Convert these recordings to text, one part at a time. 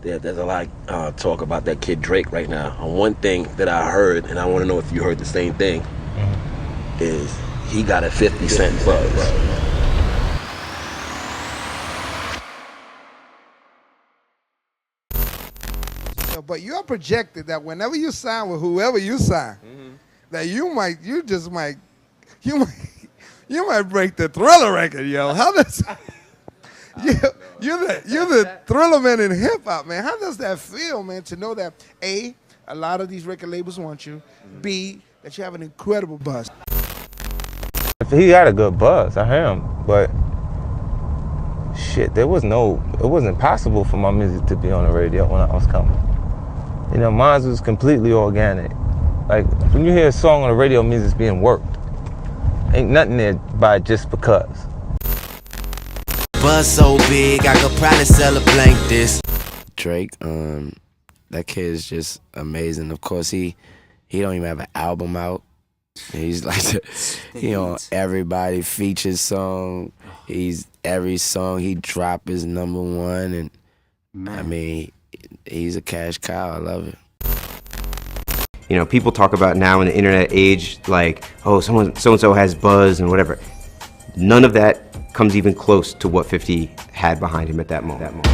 there's a lot of talk about that kid Drake right now. And one thing that I heard, and I want to know if you heard the same thing, is he got a 50 Cent buzz. But you're projected that whenever you sign with whoever you sign, that you might break the Thriller record, yo. How does you're the Thriller man in hip hop, man? How does that feel, man? To know that A, a lot of these record labels want you, B, that you have an incredible buzz. He got a good buzz, I hear him, but shit, it wasn't possible for my music to be on the radio when I was coming. You know, mine was completely organic. Like, when you hear a song on the radio, it means it's being worked. Ain't nothing there by just because. Buzz so big, I could probably sell a blank this. Drake, that kid is just amazing. Of course, he don't even have an album out. He's like, on everybody features song. Every song he drop is #1, and I mean, he's a cash cow. I love it. You know, people talk about now in the internet age, like, oh, so-and-so has buzz and whatever. None of that comes even close to what 50 had behind him at that moment.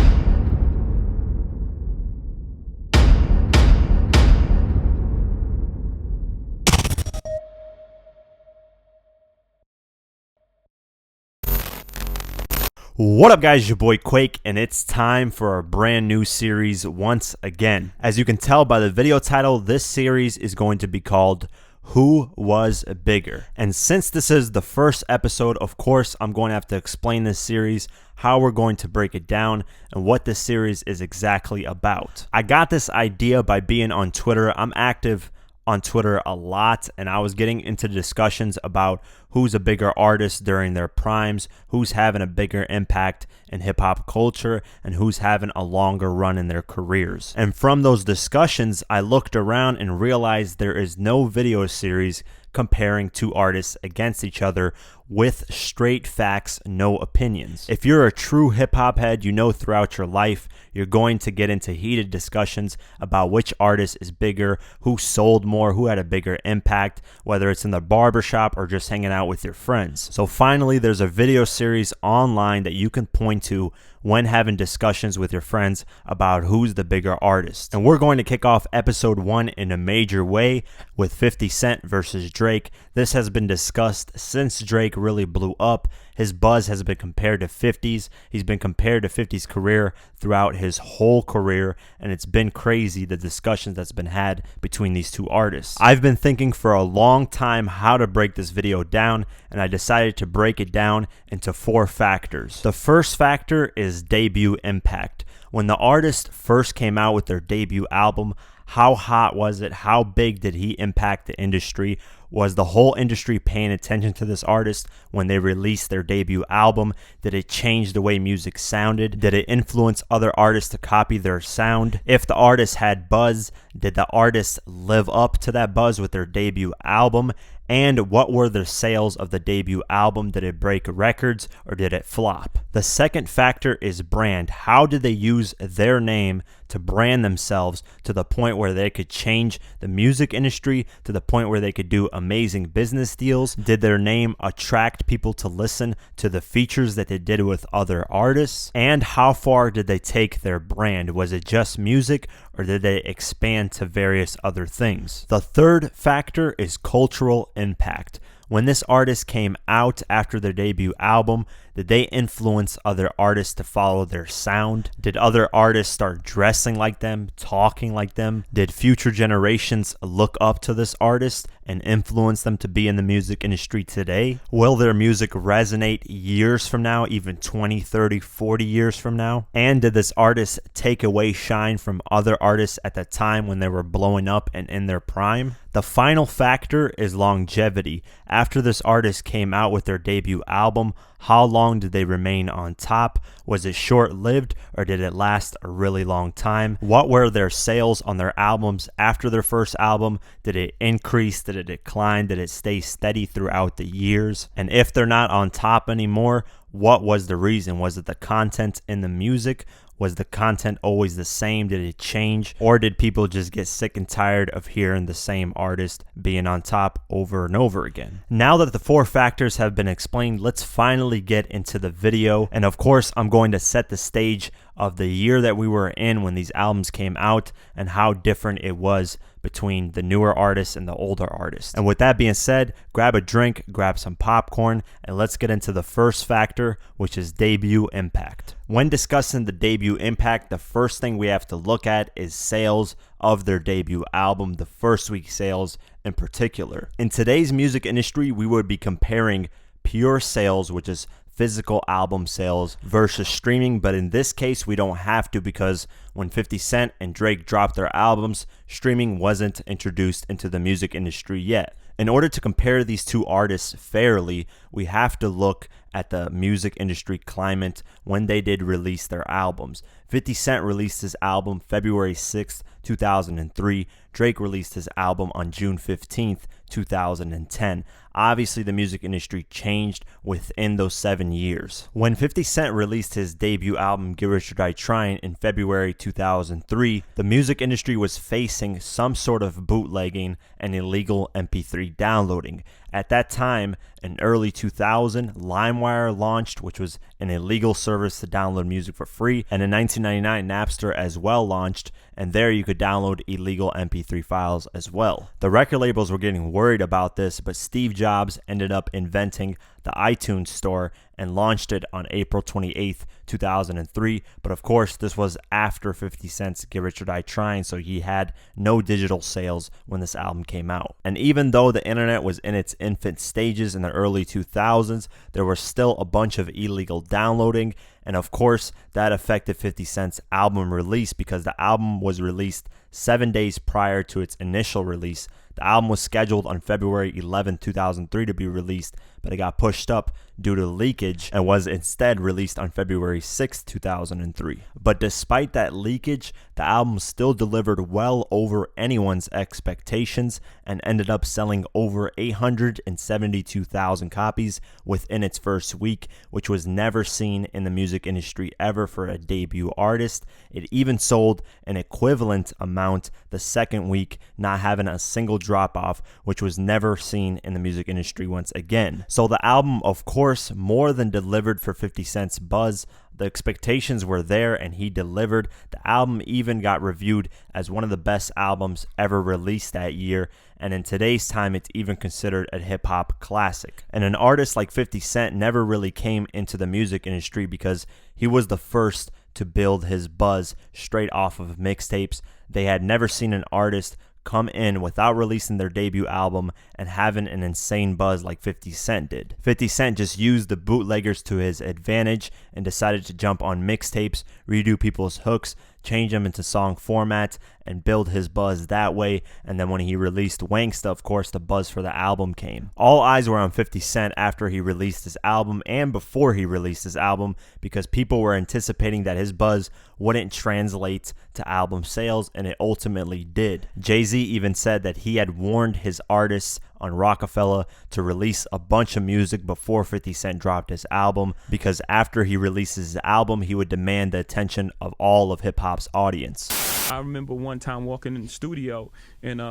What up, guys? Your boy Quake, and it's time for a brand new series once again. As you can tell by the video title, this series is going to be called Who Was Bigger? And since this is the first episode, of course, I'm going to have to explain this series, how we're going to break it down, and what this series is exactly about. I got this idea by being on Twitter. I'm active on Twitter a lot, and I was getting into discussions about who's a bigger artist during their primes, who's having a bigger impact in hip-hop culture, and who's having a longer run in their careers. And from those discussions, I looked around and realized there is no video series comparing two artists against each other with straight facts, no opinions. If you're a true hip-hop head, you know throughout your life you're going to get into heated discussions about which artist is bigger, who sold more, who had a bigger impact, whether it's in the barbershop or just hanging out with your friends. So finally, there's a video series online that you can point to when having discussions with your friends about who's the bigger artist. And we're going to kick off episode 1 in a major way with 50 Cent versus Drake. This has been discussed since Drake really blew up. His buzz has been compared to 50's. He's been compared to 50's career throughout his whole career, and it's been crazy the discussions that's been had between these two artists. I've been thinking for a long time how to break this video down, and I decided to break it down into 4 factors. The first factor is debut impact. When the artist first came out with their debut album, how hot was it? How big did he impact the industry? Was the whole industry paying attention to this artist when they released their debut album? Did it change the way music sounded? Did it influence other artists to copy their sound? If the artist had buzz, did the artist live up to that buzz with their debut album? And what were the sales of the debut album? Did it break records or did it flop? The second factor is brand. How did they use their name to brand themselves to the point where they could change the music industry, to the point where they could do amazing business deals? Did their name attract people to listen to the features that they did with other artists? And how far did they take their brand? Was it just music, or did they expand to various other things? The third factor is cultural impact. When this artist came out after their debut album, did they influence other artists to follow their sound? Did other artists start dressing like them, talking like them? Did future generations look up to this artist and influence them to be in the music industry today? Will their music resonate years from now, even 20, 30, 40 years from now? And did this artist take away shine from other artists at the time when they were blowing up and in their prime? The final factor is longevity. After this artist came out with their debut album, how long did they remain on top? Was it short-lived, or did it last a really long time? What were their sales on their albums after their first album? Did it increase? Did it decline? Did it stay steady throughout the years? And if they're not on top anymore, what was the reason? Was it the content in the music? Was the content always the same? Did it change? Or did people just get sick and tired of hearing the same artist being on top over and over again? Now that the 4 factors have been explained, let's finally get into the video. And of course, I'm going to set the stage of the year that we were in when these albums came out and how different it was between the newer artists and the older artists. And with that being said, grab a drink, grab some popcorn, and let's get into the first factor, which is debut impact. When discussing the debut impact, the first thing we have to look at is sales of their debut album, the first week sales in particular. In today's music industry, we would be comparing pure sales, which is physical album sales, versus streaming, but in this case we don't have to, because when 50 Cent and Drake dropped their albums, streaming wasn't introduced into the music industry yet. In order to compare these two artists fairly, we have to look at the music industry climate when they did release their albums. 50 Cent released his album February 6th, 2003. Drake released his album on June 15th, 2010. Obviously, the music industry changed within those 7 years. When 50 Cent released his debut album, Get Rich or Die Trying, in February 2003, the music industry was facing some sort of bootlegging and illegal MP3 downloading. At that time, in early 2000, LimeWire launched, which was an illegal service to download music for free, and in 1999, Napster as well launched, and there you could download illegal MP3 files as well. The record labels were getting worried about this, but Steve Jobs ended up inventing the iTunes Store and launched it on April 28th, 2003. But of course, this was after 50 Cent's Get Rich or Die Trying, so he had no digital sales when this album came out. And even though the internet was in its infant stages in the early 2000s, there was still a bunch of illegal downloading. And of course, that affected 50 Cent's album release, because the album was released 7 days prior to its initial release. The album was scheduled on February 11, 2003 to be released, but it got pushed up due to leakage and was instead released on February 6, 2003. But despite that leakage, the album still delivered well over anyone's expectations and ended up selling over 872,000 copies within its first week, which was never seen in the music industry ever for a debut artist. It even sold an equivalent amount the second week, not having a single drop off, which was never seen in the music industry once again. So the album, of course, more than delivered for 50 Cent's buzz. The expectations were there and he delivered. The album even got reviewed as one of the best albums ever released that year, and in today's time it's even considered a hip-hop classic. And an artist like 50 Cent never really came into the music industry because he was the first to build his buzz straight off of mixtapes. They had never seen an artist come in without releasing their debut album and having an insane buzz like 50 Cent did. 50 Cent just used the bootleggers to his advantage and decided to jump on mixtapes, redo people's hooks, change them into song format, and build his buzz that way. And then when he released Wanksta, of course, the buzz for the album came. All eyes were on 50 Cent after he released his album and before he released his album, because people were anticipating that his buzz wouldn't translate to album sales, and it ultimately did. Jay-Z even said that he had warned his artists on Rockefeller to release a bunch of music before 50 Cent dropped his album, because after he releases his album, he would demand the attention of all of hip-hop's audience. I remember one time walking in the studio, and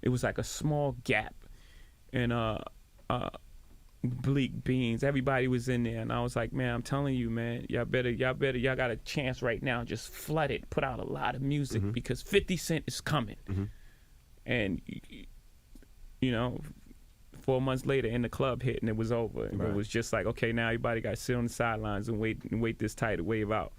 it was like a small gap, and Bleak Beans, everybody was in there, and I was like, man, I'm telling you, man, y'all got a chance right now, just flood it, put out a lot of music, because 50 Cent is coming. And you know, 4 months later, in the club hit, and it was over. And it was just like, okay, now everybody got to sit on the sidelines and wait this tide to wave out.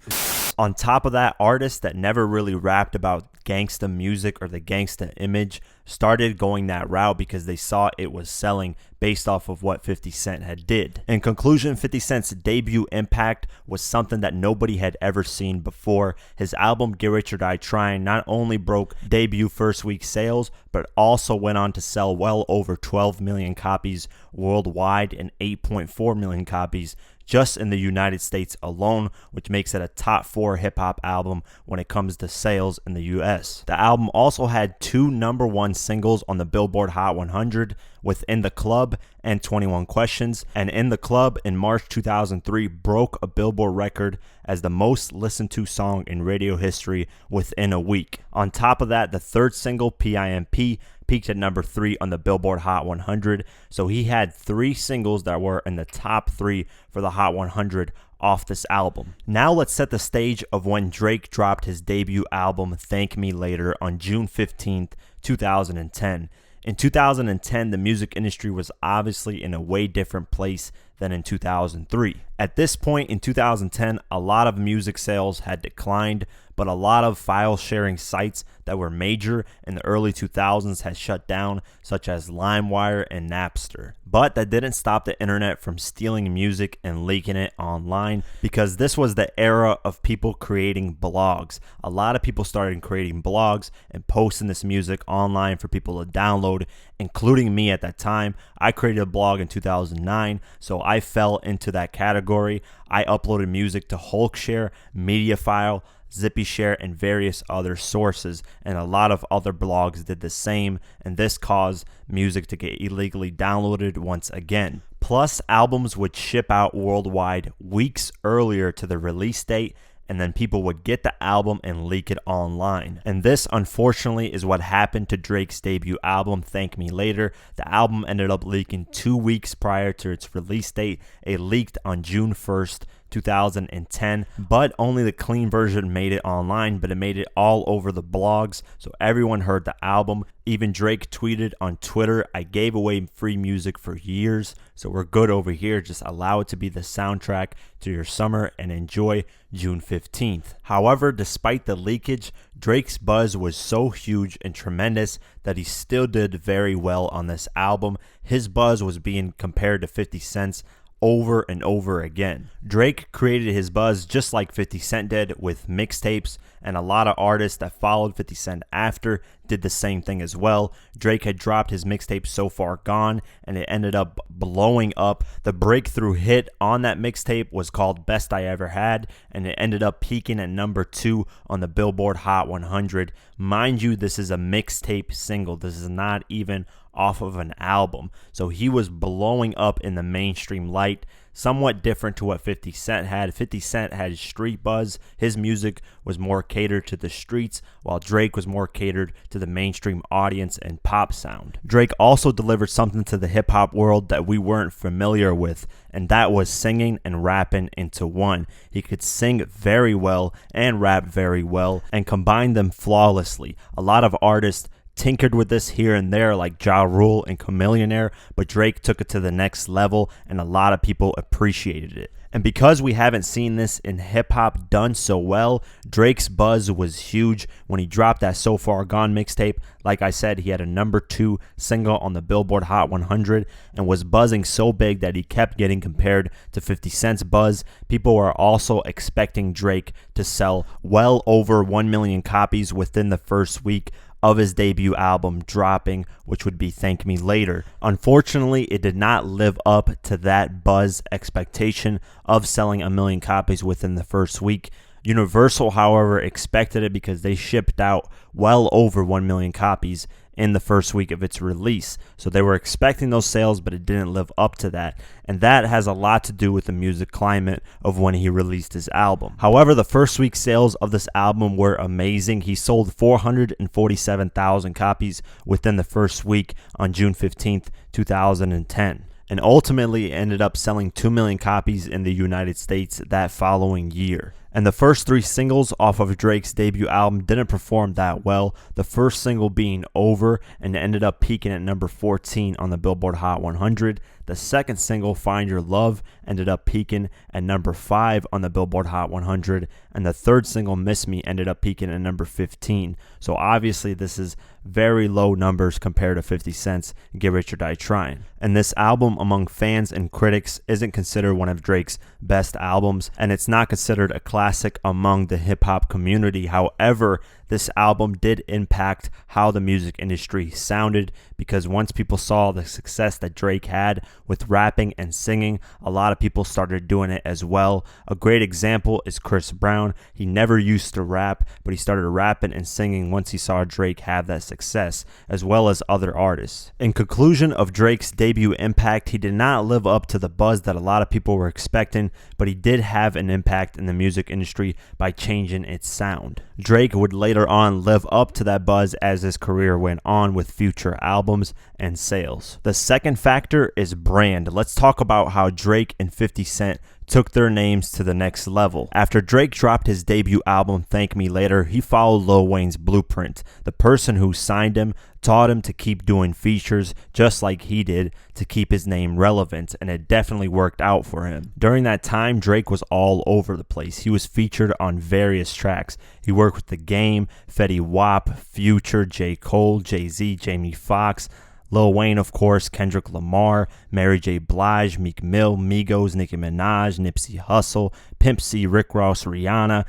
On top of that, artists that never really rapped about gangsta music or the gangsta image started going that route because they saw it was selling based off of what 50 Cent had did. In conclusion, 50 Cent's debut impact was something that nobody had ever seen before. His album Get Rich or Die Trying not only broke debut first week sales, but also went on to sell well over 12 million copies worldwide and 8.4 million copies just in the United States alone, which makes it a top 4 hip-hop album when it comes to sales in the US. The album also had 2 #1 singles on the Billboard Hot 100, with In the Club and 21 Questions, and In the Club in March 2003 broke a Billboard record as the most listened to song in radio history within a week. On top of that, the third single, PIMP, peaked at number 3 on the Billboard Hot 100, so he had 3 singles that were in the top 3 for the Hot 100 off this album. Now let's set the stage of when Drake dropped his debut album, Thank Me Later, on June 15th, 2010. In 2010, the music industry was obviously in a way different place than in 2003. At this point in 2010, a lot of music sales had declined, but a lot of file sharing sites that were major in the early 2000s had shut down, such as LimeWire and Napster. But that didn't stop the internet from stealing music and leaking it online, because this was the era of people creating blogs. A lot of people started creating blogs and posting this music online for people to download, including me at that time. I created a blog in 2009, so I fell into that category. I uploaded music to Hulkshare, Mediafile, ZippyShare, and various other sources, and a lot of other blogs did the same, and this caused music to get illegally downloaded once again. Plus, albums would ship out worldwide weeks earlier to the release date, and then people would get the album and leak it online. And this, unfortunately, is what happened to Drake's debut album, Thank Me Later. The album ended up leaking 2 weeks prior to its release date. It leaked on June 1st, 2010, but only the clean version made it online, but it made it all over the blogs, so everyone heard the album. Even Drake tweeted on Twitter, "I gave away free music for years, so we're good over here. Just allow it to be the soundtrack to your summer and enjoy June 15th. However, despite the leakage, Drake's buzz was so huge and tremendous that he still did very well on this album. His buzz was being compared to 50 Cent's over and over again. Drake created his buzz just like 50 Cent did with mixtapes, and a lot of artists that followed 50 Cent after did the same thing as well. Drake had dropped his mixtape So Far Gone, and it ended up blowing up. The breakthrough hit on that mixtape was called Best I Ever Had, and it ended up peaking at number 2 on the Billboard Hot 100. Mind you, this is a mixtape single. This is not even off of an album. So he was blowing up in the mainstream light, somewhat different to what 50 Cent had. 50 Cent had street buzz. His music was more catered to the streets, while Drake was more catered to the mainstream audience and pop sound. Drake also delivered something to the hip-hop world that we weren't familiar with, and that was singing and rapping into one. He could sing very well and rap very well and combine them flawlessly. A lot of artists tinkered with this here and there, like Ja Rule and Chamillionaire, but Drake took it to the next level, and a lot of people appreciated it. And because we haven't seen this in hip-hop done so well, Drake's buzz was huge when he dropped that So Far Gone mixtape. Like I said, he had a number 2 single on the Billboard Hot 100 and was buzzing so big that he kept getting compared to 50 Cent's buzz. People were also expecting Drake to sell well over 1 million copies within the first week of his debut album dropping, which would be Thank Me Later. Unfortunately, it did not live up to that buzz expectation of selling 1 million copies within the first week. Universal, however, expected it because they shipped out well over 1 million copies in the first week of its release. So they were expecting those sales, but it didn't live up to that. And that has a lot to do with the music climate of when he released his album. However, the first week sales of this album were amazing. He sold 447,000 copies within the first week on June 15th, 2010. And ultimately ended up selling 2 million copies in the United States that following year. And the first 3 singles off of Drake's debut album didn't perform that well, the first single being Over, and ended up peaking at number 14 on the Billboard Hot 100. The second single, Find Your Love, ended up peaking at number 5 on the Billboard Hot 100, and the third single, Miss Me, ended up peaking at number 15. So obviously this is very low numbers compared to 50 Cent's Get Rich or Die Trying. And this album among fans and critics isn't considered one of Drake's best albums, and it's not considered a classic among the hip-hop community. However, this album did impact how the music industry sounded, because once people saw the success that Drake had with rapping and singing, a lot of people started doing it as well. A great example is Chris Brown. He never used to rap, but he started rapping and singing once he saw Drake have that success, as well as other artists. In conclusion of Drake's debut impact, he did not live up to the buzz that a lot of people were expecting, but he did have an impact in the music industry by changing its sound. Drake would later on live up to that buzz as his career went on with future albums and sales. The second factor is brand. Let's talk about how Drake and 50 Cent took their names to the next level. After Drake dropped his debut album, Thank Me Later, he followed Lil Wayne's blueprint. The person who signed him taught him to keep doing features just like he did to keep his name relevant, and it definitely worked out for him. During that time, Drake was all over the place. He was featured on various tracks. He worked with The Game, Fetty Wap, Future, J. Cole, Jay-Z, Jamie Foxx, Lil Wayne, of course, Kendrick Lamar, Mary J. Blige, Meek Mill, Migos, Nicki Minaj, Nipsey Hussle, Pimp C, Rick Ross, Rihanna,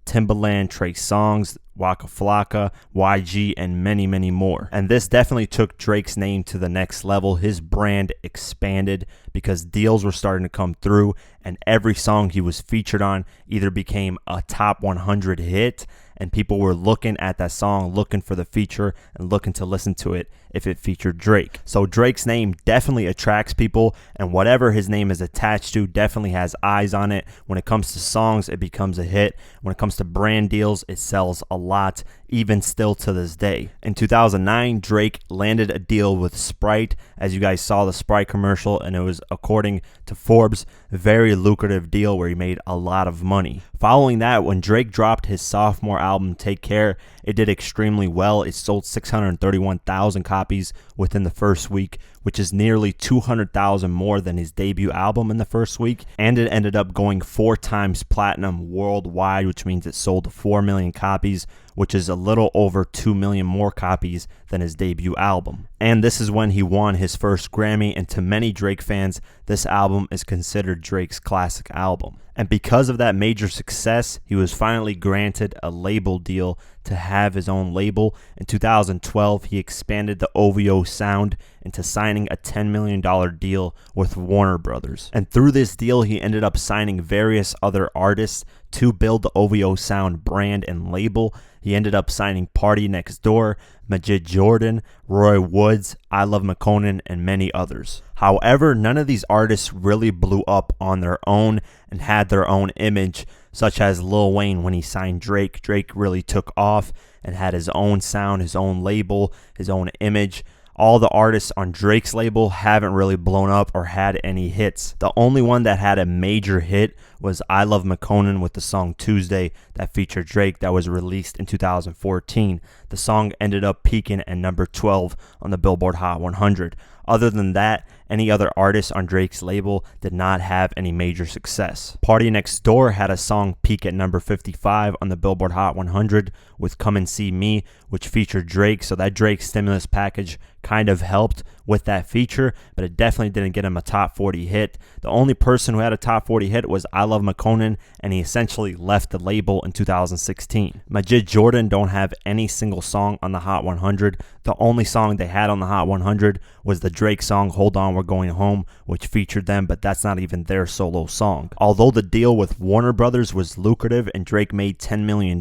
Timbaland, Trey Songz, Waka Flocka, YG, and many, many more. And this definitely took Drake's name to the next level. His brand expanded because deals were starting to come through, and every song he was featured on either became a top 100 hit, and people were looking at that song, looking for the feature, and looking to listen to it if it featured Drake. So Drake's name definitely attracts people, and whatever his name is attached to definitely has eyes on it. When it comes to songs, it becomes a hit. When it comes to brand deals, it sells a lot, even still to this day. In 2009, Drake landed a deal with Sprite. As you guys saw the Sprite commercial, and it was, according to Forbes, a very lucrative deal where he made a lot of money. Following that, when Drake dropped his sophomore album, Take Care, it did extremely well. It sold 631,000 copies within the first week, which is nearly 200,000 more than his debut album in the first week, and it ended up going 4 times platinum worldwide, which means it sold 4 million copies, which is a little over 2 million more copies than his debut album. And this is when he won his first Grammy, and to many Drake fans, this album is considered Drake's classic album. And because of that major success, he was finally granted a label deal to have his own label. In 2012, he expanded the OVO sound into signing a $10 million deal with Warner Brothers. And through this deal, he ended up signing various other artists to build the OVO sound brand and label. He ended up signing Party Next Door, Majid Jordan, Roy Woods, I Love McConan, and many others. However, none of these artists really blew up on their own and had their own image, such as Lil Wayne when he signed Drake. Drake really took off and had his own sound, his own label, his own image. All the artists on Drake's label haven't really blown up or had any hits. The only one that had a major hit was I Love McConan with the song Tuesday that featured Drake, that was released in 2014. The song ended up peaking at number 12 on the Billboard Hot 100. Other than that, any other artists on Drake's label did not have any major success. Party Next Door had a song peak at number 55 on the Billboard Hot 100 with Come and See Me, which featured Drake, so that Drake stimulus package kind of helped with that feature, but it definitely didn't get him a top 40 hit. The only person who had a top 40 hit was I Love McConan, and he essentially left the label in 2016. Majid Jordan don't have any single song on the Hot 100. The only song they had on the Hot 100 was the Drake song Hold On We're Going Home, which featured them, but that's not even their solo song. Although the deal with Warner Brothers was lucrative and Drake made $10 million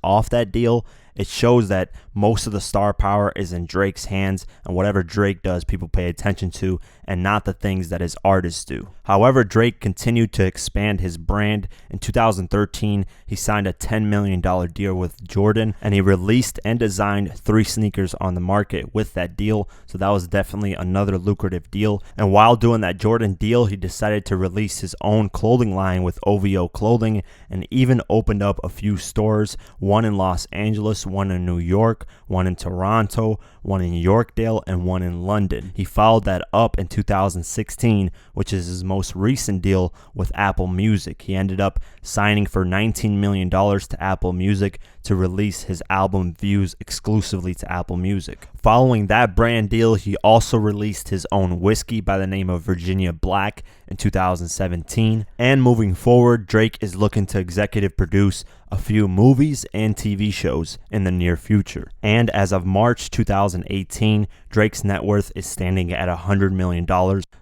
off that deal, it shows that most of the star power is in Drake's hands, and whatever Drake does, people pay attention to, and not the things that his artists do. However, Drake continued to expand his brand. In 2013, he signed a $10 million deal with Jordan, and he released and designed 3 sneakers on the market with that deal, so that was definitely another lucrative deal. And while doing that Jordan deal, he decided to release his own clothing line with OVO Clothing, and even opened up a few stores, one in Los Angeles, one in New York, one in Toronto, one in Yorkdale, and one in London. He followed that up in 2016, which is his most recent deal with Apple Music. He ended up signing for $19 million to Apple Music to release his album Views exclusively to Apple Music. Following that brand deal, he also released his own whiskey by the name of Virginia Black in 2017. And moving forward, Drake is looking to executive produce a few movies and TV shows in the near future. And as of March 2018, Drake's net worth is standing at $100 million.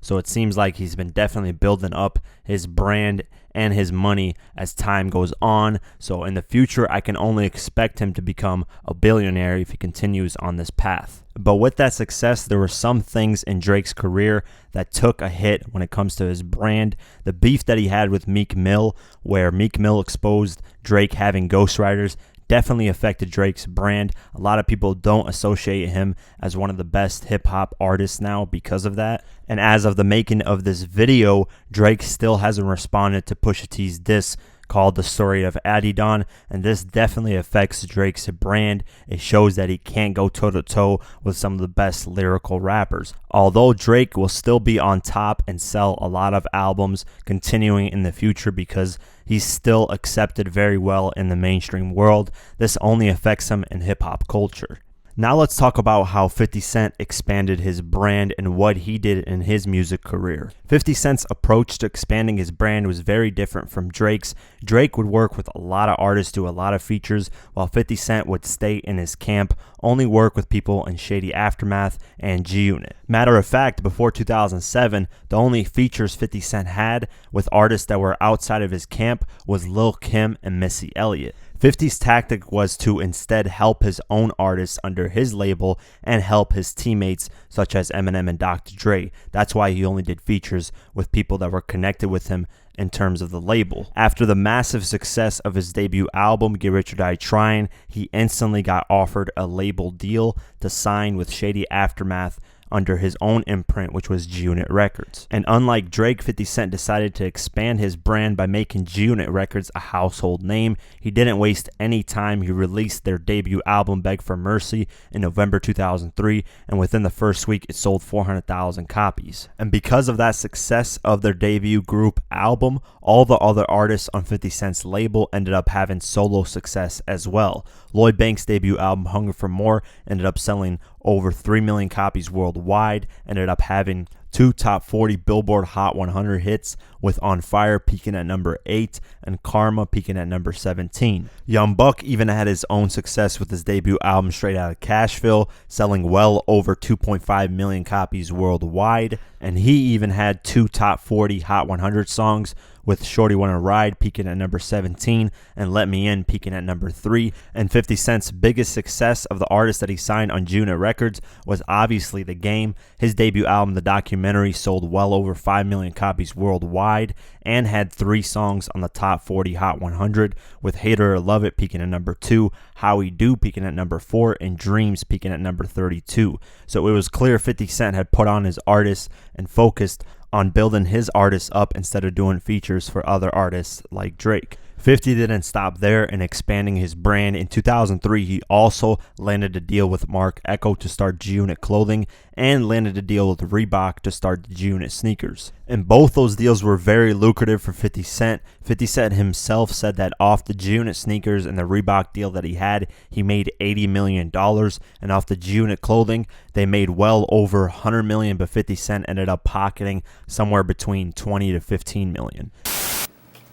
So it seems like he's been definitely building up his brand and his money as time goes on. So in the future, I can only expect him to become a billionaire if he continues on this path. But with that success, there were some things in Drake's career that took a hit when it comes to his brand. The beef that he had with Meek Mill, where Meek Mill exposed Drake having ghostwriters, definitely affected Drake's brand. A lot of people don't associate him as one of the best hip-hop artists now because of that. And as of the making of this video, Drake still hasn't responded to Pusha T's diss called The Story of Adidon, and this definitely affects Drake's brand. It shows that he can't go toe-to-toe with some of the best lyrical rappers. Although Drake will still be on top and sell a lot of albums continuing in the future because he's still accepted very well in the mainstream world, this only affects him in hip-hop culture. Now let's talk about how 50 Cent expanded his brand and what he did in his music career. 50 Cent's approach to expanding his brand was very different from Drake's. Drake would work with a lot of artists, do a lot of features, while 50 Cent would stay in his camp, only work with people in Shady Aftermath and G-Unit. Matter of fact, before 2007, the only features 50 Cent had with artists that were outside of his camp was Lil' Kim and Missy Elliott. 50's tactic was to instead help his own artists under his label and help his teammates such as Eminem and Dr. Dre. That's why he only did features with people that were connected with him in terms of the label. After the massive success of his debut album, Get Rich or Die Trying, he instantly got offered a label deal to sign with Shady Aftermath under his own imprint, which was G-Unit Records. And unlike Drake, 50 Cent decided to expand his brand by making G-Unit Records a household name. He didn't waste any time. He released their debut album, Beg for Mercy, in November 2003, and within the first week, it sold 400,000 copies. And because of that success of their debut group album, all the other artists on 50 Cent's label ended up having solo success as well. Lloyd Banks' debut album, Hunger for More, ended up selling over 3 million copies worldwide, ended up having 2 top 40 Billboard Hot 100 hits, with On Fire peaking at number 8 and Karma peaking at number 17. Young Buck even had his own success with his debut album Straight Outta Cashville, selling well over 2.5 million copies worldwide, and he even had 2 top 40 Hot 100 songs, with Shorty Wanna Ride peaking at number 17 and Let Me In peaking at number 3. And 50 Cent's biggest success of the artists that he signed on G-Unit Records was obviously The Game. His debut album, The Documentary, sold well over 5 million copies worldwide and had 3 songs on the top 40 Hot 100, with Hater or Love It peaking at number 2, How We Do peaking at number 4, and Dreams peaking at number 32. So it was clear 50 Cent had put on his artists and focused on building his artists up instead of doing features for other artists like Drake. 50 didn't stop there in expanding his brand. In 2003, he also landed a deal with Mark Echo to start G-Unit Clothing and landed a deal with Reebok to start the G-Unit sneakers. And both those deals were very lucrative for 50 Cent. 50 Cent himself said that off the G-Unit sneakers and the Reebok deal that he had, he made $80 million. And off the G-Unit Clothing, they made well over $100 million, but 50 Cent ended up pocketing somewhere between $20 to $15 million.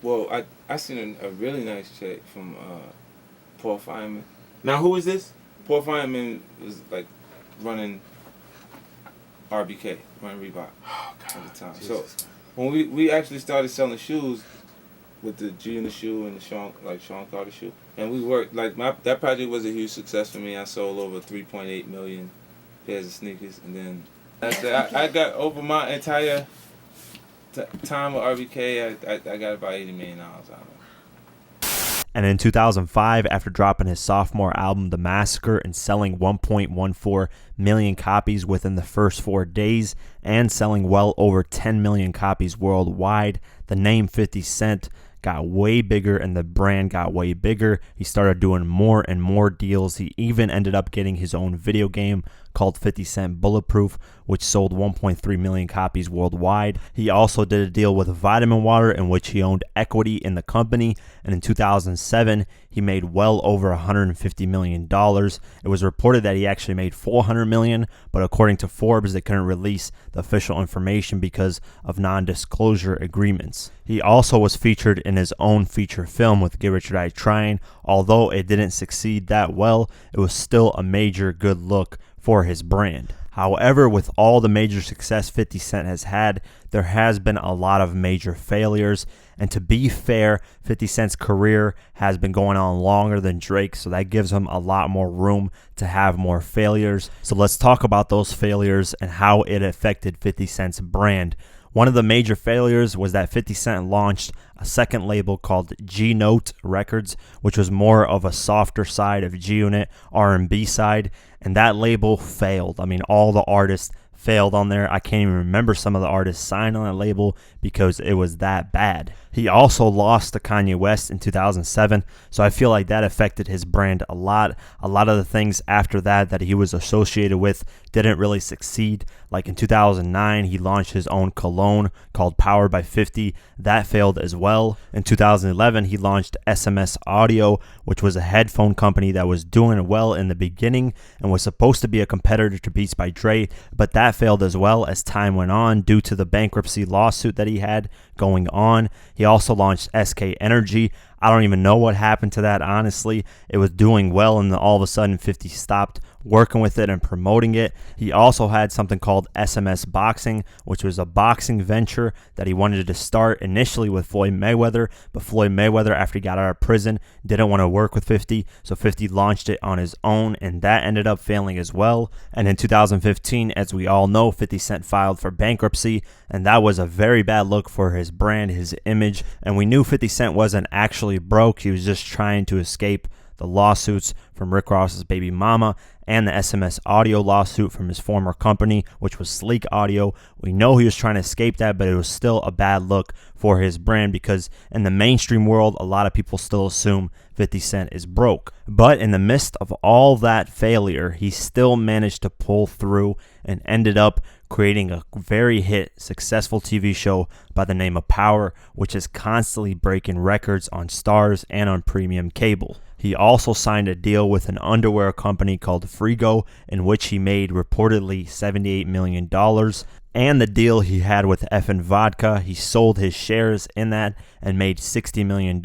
Well, I seen a really nice check from Paul Fineman. Now, who is this? Paul Fineman was like running RBK, running Reebok at the time. Jesus. So when we actually started selling shoes with the G-Unit shoe and the Sean Carter shoe, and we worked like that project was a huge success for me. I sold over 3.8 million pairs of sneakers, and then I got over my entire time with RBK, I got about $80 million out of it. And in 2005, after dropping his sophomore album, The Massacre, and selling 1.14 million copies within the first 4 days, and selling well over 10 million copies worldwide, the name 50 Cent got way bigger and the brand got way bigger. He started doing more and more deals. He even ended up getting his own video game called 50 Cent Bulletproof, which sold 1.3 million copies worldwide. He also did a deal with Vitamin Water in which he owned equity in the company, and in 2007 he made well over $150 million. It was reported that he actually made $400 million, but according to Forbes, they couldn't release the official information because of non-disclosure agreements. He also was featured in his own feature film with Get Rich or Die Trying. Although it didn't succeed that well, it was still a major good look for his brand. However, with all the major success 50 Cent has had, there has been a lot of major failures. And to be fair, 50 Cent's career has been going on longer than Drake, so that gives him a lot more room to have more failures. So let's talk about those failures and how it affected 50 Cent's brand. One of the major failures was that 50 Cent launched a second label called G-Note Records, which was more of a softer side of G-Unit, R&B side, and that label failed. I mean, all the artists failed on there. I can't even remember some of the artists signed on that label because it was that bad. He also lost to Kanye West in 2007, so I feel like that affected his brand a lot. A lot of the things after that he was associated with didn't really succeed. Like in 2009, he launched his own cologne called Powered by 50. That failed as well. In 2011, he launched SMS Audio, which was a headphone company that was doing well in the beginning and was supposed to be a competitor to Beats by Dre, but that failed as well as time went on due to the bankruptcy lawsuit that he had going on. He also launched SK Energy. I don't even know what happened to that, honestly. It was doing well, and then all of a sudden 50 stopped working with it and promoting it. He also had something called SMS Boxing, which was a boxing venture that he wanted to start initially with Floyd Mayweather, but Floyd Mayweather, after he got out of prison, didn't want to work with 50, so 50 launched it on his own, and that ended up failing as well. And in 2015, as we all know, 50 Cent filed for bankruptcy, and that was a very bad look for his brand, his image, and we knew 50 Cent wasn't actually broke. He was just trying to escape the lawsuits from Rick Ross's baby mama and the SMS Audio lawsuit from his former company, which was Sleek Audio. We know he was trying to escape that, but it was still a bad look for his brand because in the mainstream world, a lot of people still assume 50 Cent is broke. But in the midst of all that failure, he still managed to pull through and ended up creating a very successful TV show by the name of Power, which is constantly breaking records on Starz and on premium cable. He also signed a deal with an underwear company called Frigo, in which he made reportedly $78 million. And the deal he had with Effin' Vodka, he sold his shares in that and made $60 million,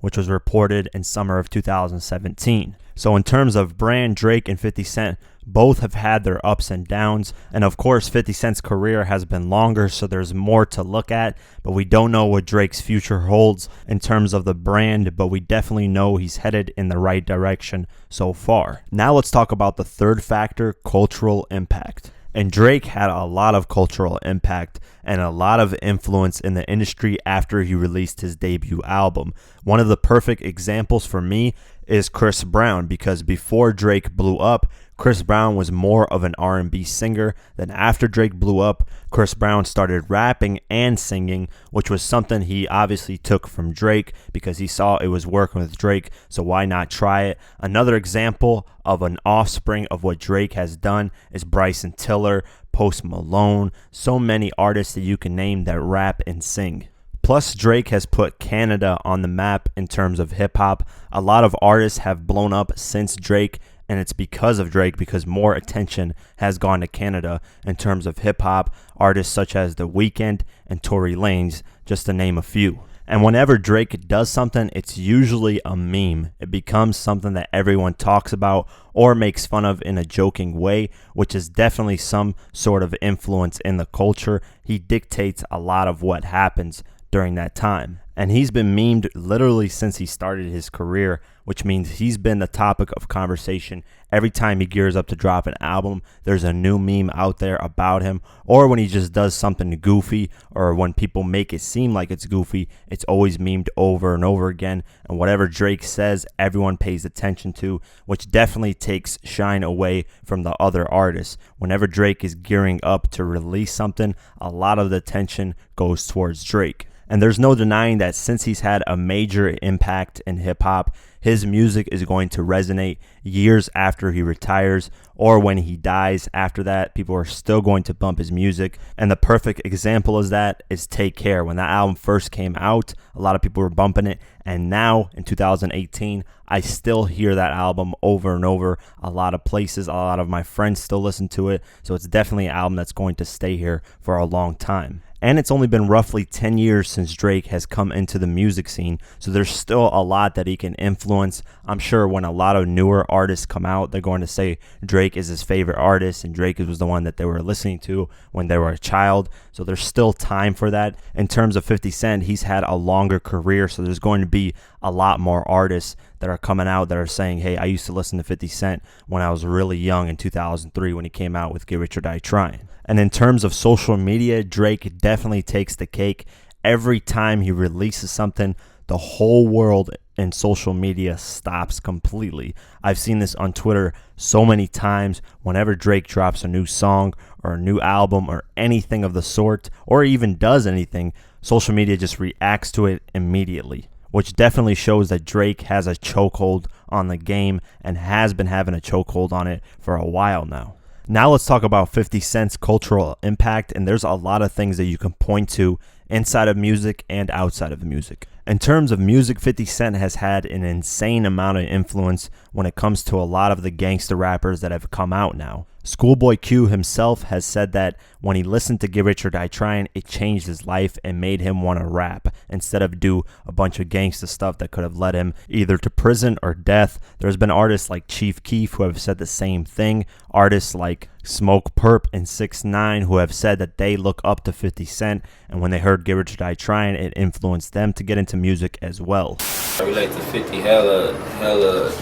which was reported in summer of 2017. So in terms of brand, Drake and 50 Cent both have had their ups and downs, and of course 50 Cent's career has been longer, so there's more to look at, but we don't know what Drake's future holds in terms of the brand, but we definitely know he's headed in the right direction so far. Now let's talk about the third factor, cultural impact. And Drake had a lot of cultural impact and a lot of influence in the industry after he released his debut album. One of the perfect examples for me is Chris Brown, because before Drake blew up, Chris Brown was more of an R&B singer. Then after Drake blew up, Chris Brown started rapping and singing, which was something he obviously took from Drake because he saw it was working with Drake, so why not try it? Another example of an offspring of what Drake has done is Bryson Tiller, Post Malone, so many artists that you can name that rap and sing. Plus, Drake has put Canada on the map in terms of hip-hop. A lot of artists have blown up since Drake, and it's because of Drake, because more attention has gone to Canada in terms of hip-hop, artists such as The Weeknd and Tory Lanez, just to name a few. And whenever Drake does something, it's usually a meme. It becomes something that everyone talks about or makes fun of in a joking way, which is definitely some sort of influence in the culture. He dictates a lot of what happens during that time. And he's been memed literally since he started his career, which means he's been the topic of conversation every time he gears up to drop an album. There's a new meme out there about him, or when he just does something goofy, or when people make it seem like it's goofy, it's always memed over and over again. And whatever Drake says, everyone pays attention to, which definitely takes shine away from the other artists. Whenever Drake is gearing up to release something, a lot of the attention goes towards Drake. And there's no denying that since he's had a major impact in hip-hop, his music is going to resonate years after he retires or when he dies. After that, people are still going to bump his music. And the perfect example of that is Take Care. When that album first came out, a lot of people were bumping it. And now, in 2018, I still hear that album over and over. A lot of places, a lot of my friends still listen to it. So it's definitely an album that's going to stay here for a long time. And it's only been roughly 10 years since Drake has come into the music scene, so there's still a lot that he can influence. I'm sure when a lot of newer artists come out, they're going to say Drake is his favorite artist, and Drake was the one that they were listening to when they were a child. So there's still time for that. In terms of 50 Cent, he's had a longer career, so there's going to be a lot more artists that are coming out that are saying, hey, I used to listen to 50 Cent when I was really young in 2003 when he came out with Get Rich or Die Trying. And in terms of social media, Drake definitely takes the cake. Every time he releases something, the whole world in social media stops completely. I've seen this on Twitter so many times. Whenever Drake drops a new song or a new album or anything of the sort, or even does anything, social media just reacts to it immediately, which definitely shows that Drake has a chokehold on the game and has been having a chokehold on it for a while now. Now let's talk about 50 Cent's cultural impact, and there's a lot of things that you can point to inside of music and outside of music. In terms of music, 50 Cent has had an insane amount of influence when it comes to a lot of the gangster rappers that have come out now. Schoolboy Q himself has said that when he listened to Get Rich or Die Trying, it changed his life and made him want to rap instead of do a bunch of gangster stuff that could have led him either to prison or death. There's been artists like Chief Keef who have said the same thing. Artists like Smoke Perp and 6ix9ine who have said that they look up to 50 Cent, and when they heard Get Rich or Die Trying, it influenced them to get into music as well. I relate to 50 hella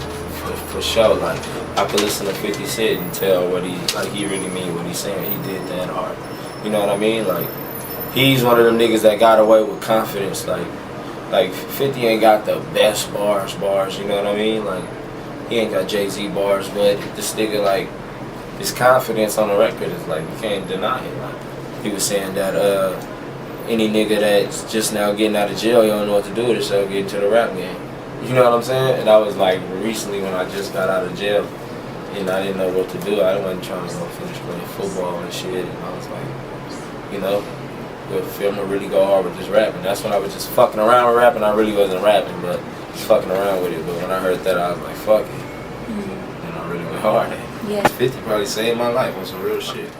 for sure. Like, I could listen to 50 Cent and tell what he really mean what he's saying. He did that hard. You know what I mean? Like, he's one of them niggas that got away with confidence. Like 50 ain't got the best bars, you know what I mean? Like, he ain't got Jay-Z bars, but this nigga, like, his confidence on the record is like, you can't deny it. Like, he was saying that any nigga that's just now getting out of jail, you don't know what to do with yourself, get into the rap game. You know what I'm saying? And I was like, recently when I just got out of jail, and I didn't know what to do. I wasn't trying to finish playing football and shit. And I was like, you know, if I'm gonna really go hard with this rap. And that's when I was just fucking around with rapping. I really wasn't rapping, but just fucking around with it. But when I heard that, I was like, fuck it. And I really went hard at it. Yeah. 50 probably saved my life on some real shit.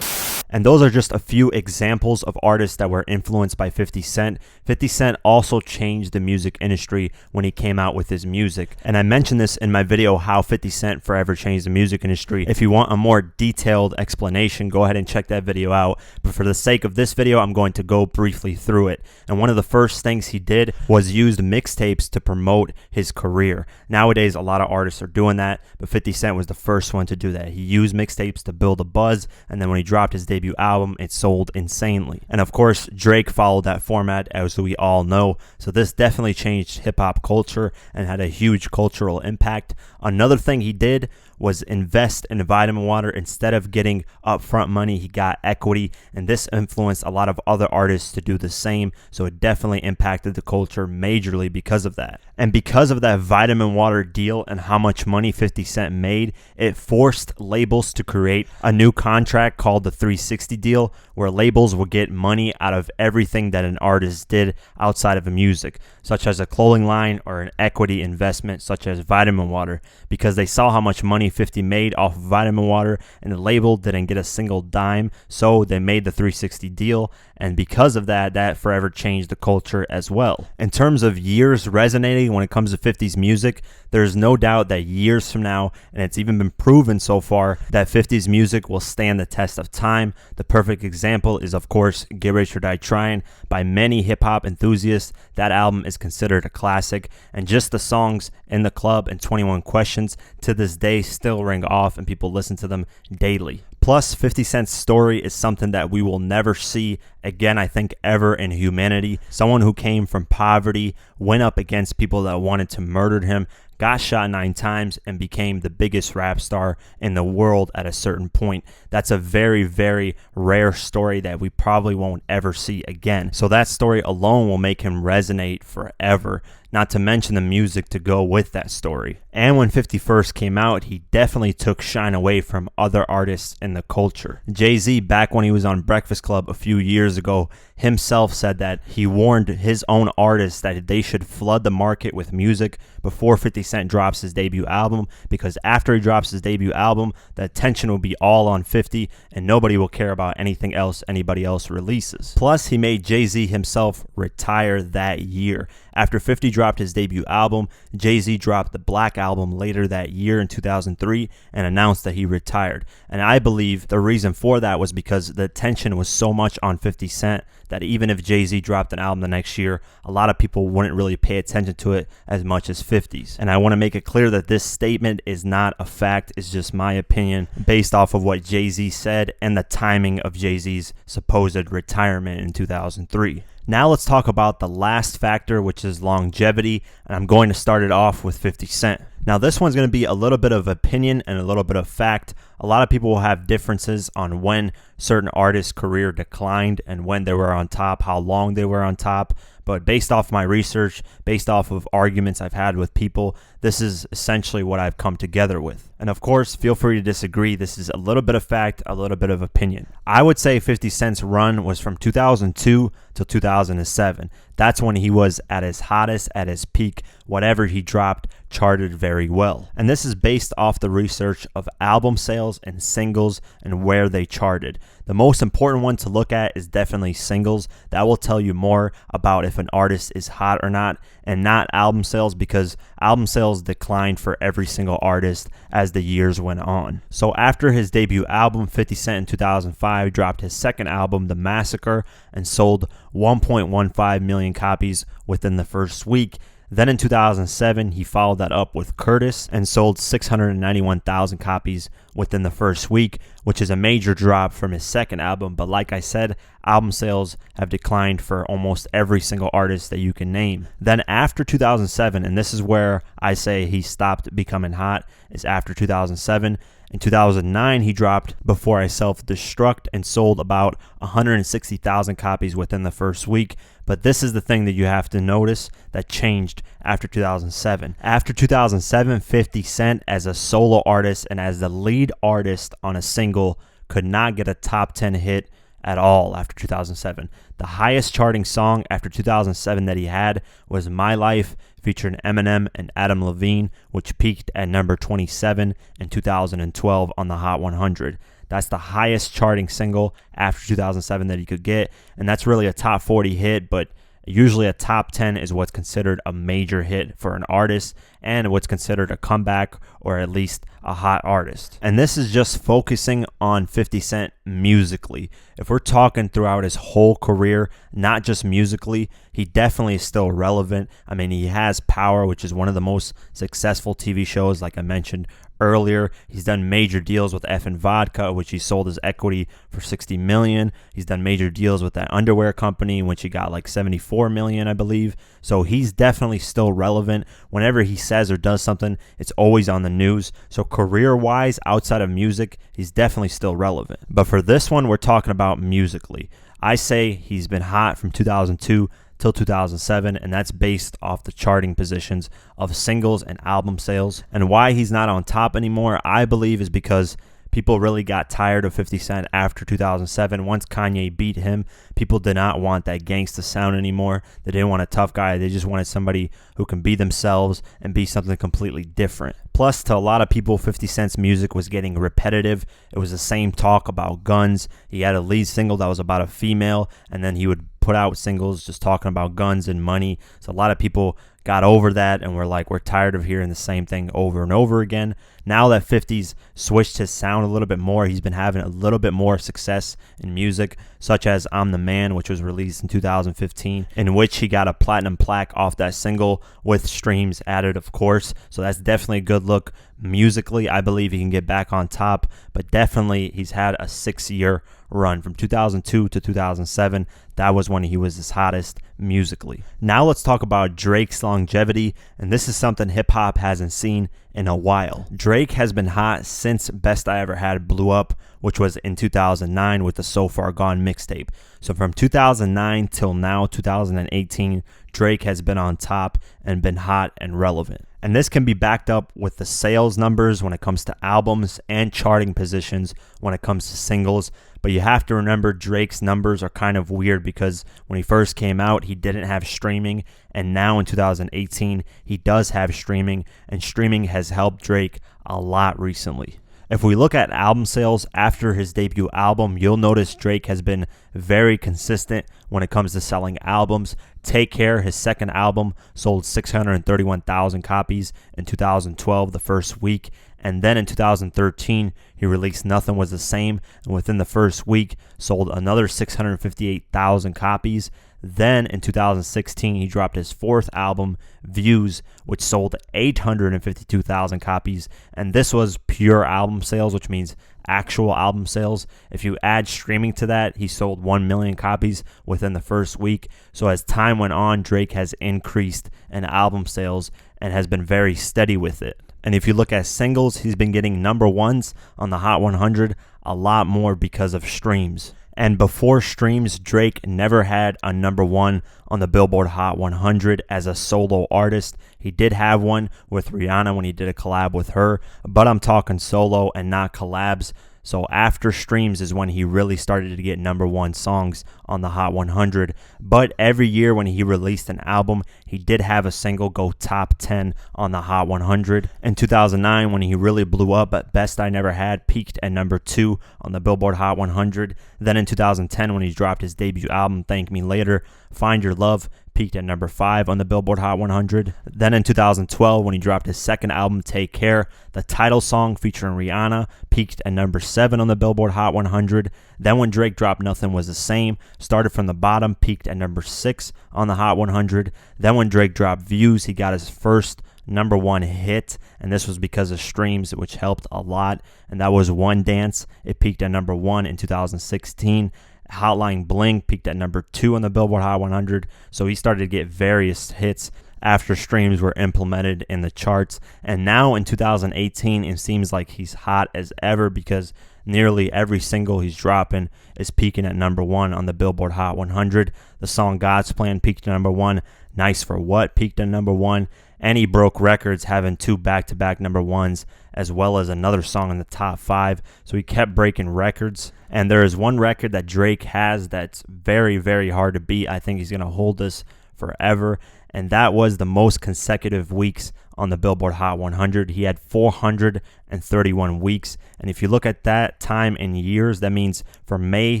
And those are just a few examples of artists that were influenced by 50 Cent. 50 Cent also changed the music industry when he came out with his music. And I mentioned this in my video, how 50 Cent forever changed the music industry. If you want a more detailed explanation, go ahead and check that video out. But for the sake of this video, I'm going to go briefly through it. And one of the first things he did was used mixtapes to promote his career. Nowadays, a lot of artists are doing that, but 50 Cent was the first one to do that. He used mixtapes to build a buzz, and then when he dropped his debut album, it sold insanely. And of course, Drake followed that format, as we all know. So this definitely changed hip-hop culture and had a huge cultural impact. Another thing he did was invest in vitamin water. Instead of getting upfront money, he got equity, and this influenced a lot of other artists to do the same. So it definitely impacted the culture majorly because of that. And because of that vitamin water deal and how much money 50 Cent made, it forced labels to create a new contract called the 360 deal, where labels would get money out of everything that an artist did outside of the music, such as a clothing line or an equity investment such as vitamin water, because they saw how much money 50 made off of vitamin water, and the label didn't get a single dime, so they made the 360 deal. And because of that, that forever changed the culture as well. In terms of years resonating when it comes to 50's music, there's no doubt that years from now, and it's even been proven so far, that 50's music will stand the test of time. The perfect example is, of course, Get Rich or Die Trying. By many hip-hop enthusiasts, that album is considered a classic, and just the songs In the Club and 21 Questions to this day still ring off, and people listen to them daily. Plus, 50 Cent's story is something that we will never see again, I think, ever in humanity. Someone who came from poverty, went up against people that wanted to murder him, got shot 9 times, and became the biggest rap star in the world at a certain point. That's a very, very rare story that we probably won't ever see again. So that story alone will make him resonate forever. not to mention the music to go with that story. And when 50 first came out, he definitely took shine away from other artists in the culture. Jay-Z, back when he was on Breakfast Club a few years ago, himself said that he warned his own artists that they should flood the market with music before 50 Cent drops his debut album, because after he drops his debut album, the attention will be all on 50 and nobody will care about anything else anybody else releases. Plus, he made Jay-Z himself retire that year. After 50 dropped his debut album, Jay-Z dropped the Black Album later that year in 2003 and announced that he retired. And I believe the reason for that was because the attention was so much on 50 Cent that even if Jay-Z dropped an album the next year, a lot of people wouldn't really pay attention to it as much as 50's. And I want to make it clear that this statement is not a fact, it's just my opinion based off of what Jay-Z said and the timing of Jay-Z's supposed retirement in 2003. Now let's talk about the last factor, which is longevity, and I'm going to start it off with 50 Cent. Now this one's going to be a little bit of opinion and a little bit of fact. A lot of people will have differences on when certain artists' career declined and when they were on top, how long they were on top. But based off my research, based off of arguments I've had with people, this is essentially what I've come together with. And of course, feel free to disagree. This is a little bit of fact, a little bit of opinion. I would say 50 Cent's run was from 2002 till 2007. That's when he was at his hottest, at his peak. Whatever he dropped charted very well. And this is based off the research of album sales and singles and where they charted. The most important one to look at is definitely singles. That will tell you more about if an artist is hot or not, and not album sales, because album sales declined for every single artist as the years went on. So after his debut album, 50 Cent in 2005 dropped his second album, The Massacre, and sold 1.15 million copies within the first week. Then in 2007, he followed that up with Curtis and sold 691,000 copies within the first week, which is a major drop from his second album. But like I said, album sales have declined for almost every single artist that you can name. Then after 2007, and this is where I say he stopped becoming hot, is after 2007. In 2009, he dropped Before I Self-Destruct and sold about 160,000 copies within the first week. But this is the thing that you have to notice that changed after 2007. After 2007, 50 Cent as a solo artist and as the lead artist on a single could not get a top 10 hit at all after 2007. The highest charting song after 2007 that he had was My Life, featuring Eminem and Adam Levine, which peaked at number 27 in 2012 on the Hot 100. That's the highest charting single after 2007 that he could get, and that's really a top 40 hit, but usually a top 10 is what's considered a major hit for an artist and what's considered a comeback or at least a hot artist. And this is just focusing on 50 Cent musically. If we're talking throughout his whole career, not just musically, he definitely is still relevant. I mean, he has Power, which is one of the most successful TV shows, like I mentioned earlier. He's done major deals with F and Vodka, which he sold his equity for $60 million. He's done major deals with that underwear company, which he got like $74 million, I believe. So he's definitely still relevant. Whenever he says or does something, it's always on the news. So career-wise, outside of music, he's definitely still relevant. But for this one, we're talking about musically. I say he's been hot from 2002 till 2007, and that's based off the charting positions of singles and album sales. And why he's not on top anymore, I believe, is because people really got tired of 50 Cent after 2007. Once Kanye beat him, people did not want that gangsta sound anymore. They didn't want a tough guy. They just wanted somebody who can be themselves and be something completely different. Plus, to a lot of people, 50 Cent's music was getting repetitive. It was the same talk about guns. He had a lead single that was about a female, and then he would put out singles just talking about guns and money. So a lot of people got over that and were like, we're tired of hearing the same thing over and over again. Now that 50's switched his sound a little bit more, he's been having a little bit more success in music, such as I'm the Man, which was released in 2015, in which he got a platinum plaque off that single with streams added, of course. So that's definitely a good look. Musically, I believe he can get back on top, but definitely he's had a 6-year run from 2002 to 2007. That was when he was his hottest musically. Now let's talk about Drake's longevity, and this is something hip-hop hasn't seen in a while. Drake has been hot since Best I Ever Had blew up, which was in 2009 with the So Far Gone mixtape. So from 2009 till now, 2018, Drake has been on top and been hot and relevant. And this can be backed up with the sales numbers when it comes to albums and charting positions when it comes to singles. But you have to remember Drake's numbers are kind of weird because when he first came out, he didn't have streaming. And now in 2018, he does have streaming. And streaming has helped Drake a lot recently. If we look at album sales after his debut album, you'll notice Drake has been very consistent when it comes to selling albums. Take Care, his second album, sold 631,000 copies in 2012, the first week. And then in 2013, he released Nothing Was the Same, and within the first week, sold another 658,000 copies. Then in 2016, he dropped his fourth album, Views, which sold 852,000 copies. And this was pure album sales, which means actual album sales. If you add streaming to that, he sold 1 million copies within the first week. So as time went on, Drake has increased in album sales and has been very steady with it. And if you look at singles, he's been getting number ones on the Hot 100 a lot more because of streams. And before streams, Drake never had a number one on the Billboard Hot 100 as a solo artist. He did have one with Rihanna when he did a collab with her, but I'm talking solo and not collabs. So after streams is when he really started to get number one songs on the Hot 100. But every year when he released an album, he did have a single go top 10 on the Hot 100. In 2009, when he really blew up, Best I Never Had peaked at number 2 on the Billboard Hot 100. Then in 2010, when he dropped his debut album, Thank Me Later, Find Your Love peaked at number 5 on the Billboard Hot 100. Then in 2012, when he dropped his second album, Take Care, the title song featuring Rihanna peaked at number 7 on the Billboard Hot 100. Then when Drake dropped Nothing Was the Same, started from the bottom, peaked at number 6 on the Hot 100. Then when Drake dropped Views, he got his first number one hit, and this was because of streams, which helped a lot, and that was One Dance. It peaked at number 1 in 2016. Hotline Bling peaked at number 2 on the Billboard Hot 100, so he started to get various hits after streams were implemented in the charts. And now in 2018, it seems like he's hot as ever because nearly every single he's dropping is peaking at number 1 on the Billboard Hot 100. The song God's Plan peaked at number 1. Nice for What peaked at number 1. And he broke records having 2 back-to-back number 1s, as well as another song in the top 5. So he kept breaking records. And there is one record that Drake has that's very, very hard to beat. I think he's going to hold this forever. And that was the most consecutive weeks on the Billboard Hot 100. He had 431 weeks. And if you look at that time in years, that means from May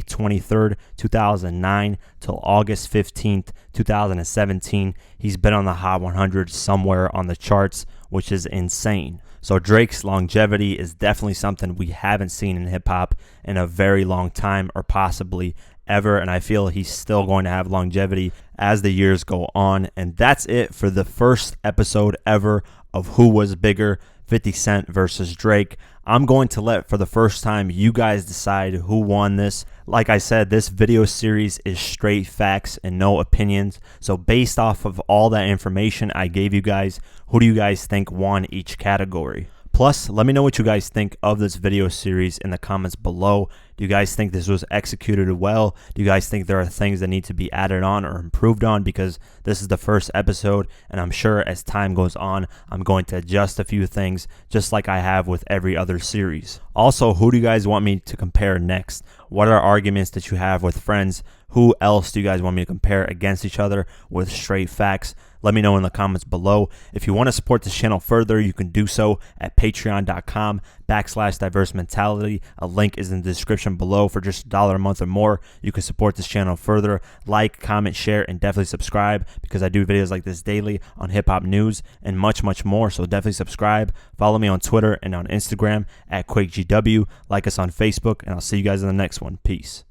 23rd, 2009 till August 15th, 2017, he's been on the Hot 100 somewhere on the charts, which is insane. So Drake's longevity is definitely something we haven't seen in hip-hop in a very long time, or possibly ever, and I feel he's still going to have longevity as the years go on. And that's it for the first episode ever of Who Was Bigger, 50 Cent versus Drake. I'm going to let, for the first time, you guys decide who won this. Like I said, this video series is straight facts and no opinions. So based off of all that information I gave you guys, who do you guys think won each category? Plus, let me know what you guys think of this video series in the comments below. Do you guys think this was executed well? Do you guys think there are things that need to be added on or improved on? Because this is the first episode, and I'm sure as time goes on, I'm going to adjust a few things, just like I have with every other series. Also, who do you guys want me to compare next? What are arguments that you have with friends? Who else do you guys want me to compare against each other with straight facts? Let me know in the comments below. If you want to support this channel further, you can do so at patreon.com/diverse mentality. A link is in the description below. For just $1 a month or more, you can support this channel further. Like, comment, share, and definitely subscribe, because I do videos like this daily on hip-hop news and much, much more. So definitely subscribe. Follow me on Twitter and on Instagram at QuakeGW. Like us on Facebook, and I'll see you guys in the next one. Peace.